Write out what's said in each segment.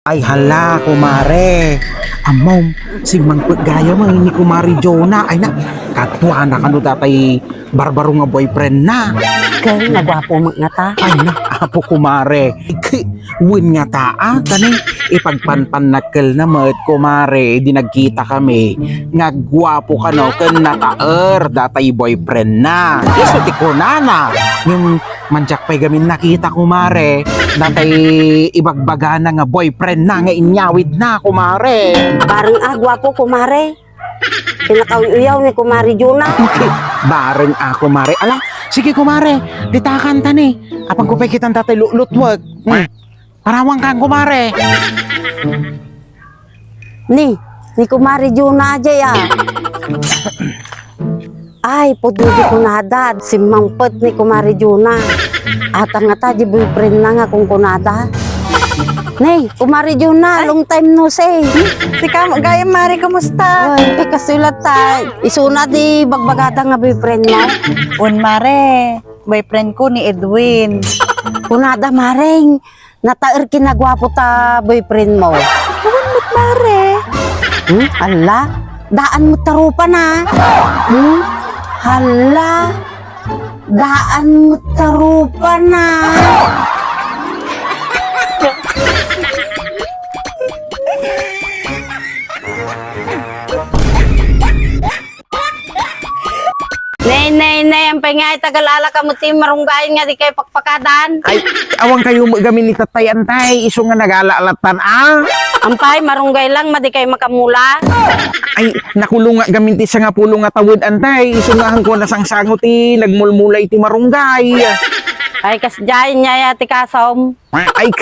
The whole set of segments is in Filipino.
Ay hala, kumare. Amom, si Mangput gaya mo ni kumari Jonah. Ay na, katwa na kano datay barbaro nga boyfriend na. Kaya nagwapo nga ta. Ay na, apo kumare. Win nga taa, kani ipagpanpan nakkel na mat kumare. Di nagkita kami. Nga gwapo ka no, kan nataer datay boyfriend na. Iso ti ko nana. Yung manjak pa'y gamin nakita kumare. Datay ibagbaga na nga boyfriend na nga inyawid na kumare. Bareng gwapo kumare. Pinakauyaw ni kumari Jonah. Bareng kumare. Ala, sige kumare, ditakan ta ni. Apang kupay kitang tatay lutwag. Parawang kang kumare. Ni kumari Jonah aja ya. Ay, pududi ko nadad. Si Mangpet ni kumari Jonah. At ang ata, di boyfriend na nga kung kunada. Nay, kumari Jonah, long time no say. Si gaya Mari, kamusta? Ay, kasulat ta. Isuna di bagbagata nga boyfriend mo. Un Mare, boyfriend ko ni Edwin. Kunada maring. Nataer kinagwapo ta boyfriend mo. Kawan Mare. Hala, daan mo tarupa na. Hala, daan mo tarupa na. Nay, ang pangay tagalala ka mo ti marunggayin nga di kay pakpakadan. Ay, awang kayo gamin ni tatay antay. Iso nga nag-alaalatan Ampay, marunggay lang, madi kay makamula. Ay, nakulong nga gamin ti sa nga pulong nga tawid antay. Iso nga hangko na sangsango ti nagmulmulay ti marunggay. Ay, kasjayin niya yati kasom. Ay,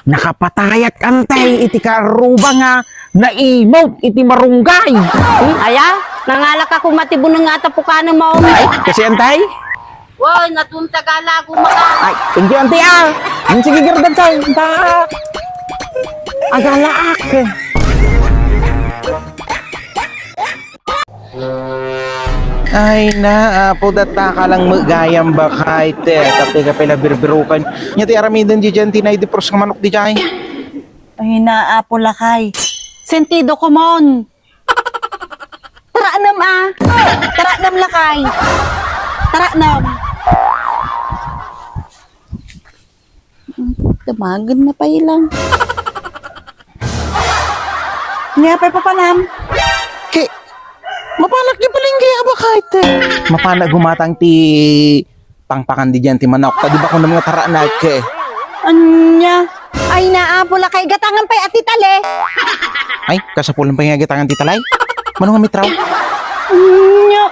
nakapatayak antay iti karuba nga na-emote iti marunggay. Aya, nangalak ako matibunong nga tapukanan mo. Ay, kasi antay? Wow, natuntagala maka. Ay, hindi antay Ang sige gerdan tayo. Agalaak. Ay na, apo data ka lang magayam ba kahit tapi ka pala birbirukan. Nya ti aramidan di dyan tinay di pros nga manok di dyan. Ay naapo lakay. Sentido ko mon. Tara nam Tara nam lakay. Tara nam. Damagan na pa ilang. Nga pa papanam. Ki, mapanak di palinggi ba kahit mapanak gumatang ti pangpakan di dyan ti manok. Tadi ba ko na mga tara na Anya. Ay naapo lakay gatangan pa ati tale. Ay, kasapulan pa nga gitangan ti talay. Manong nga mitraw? Anya.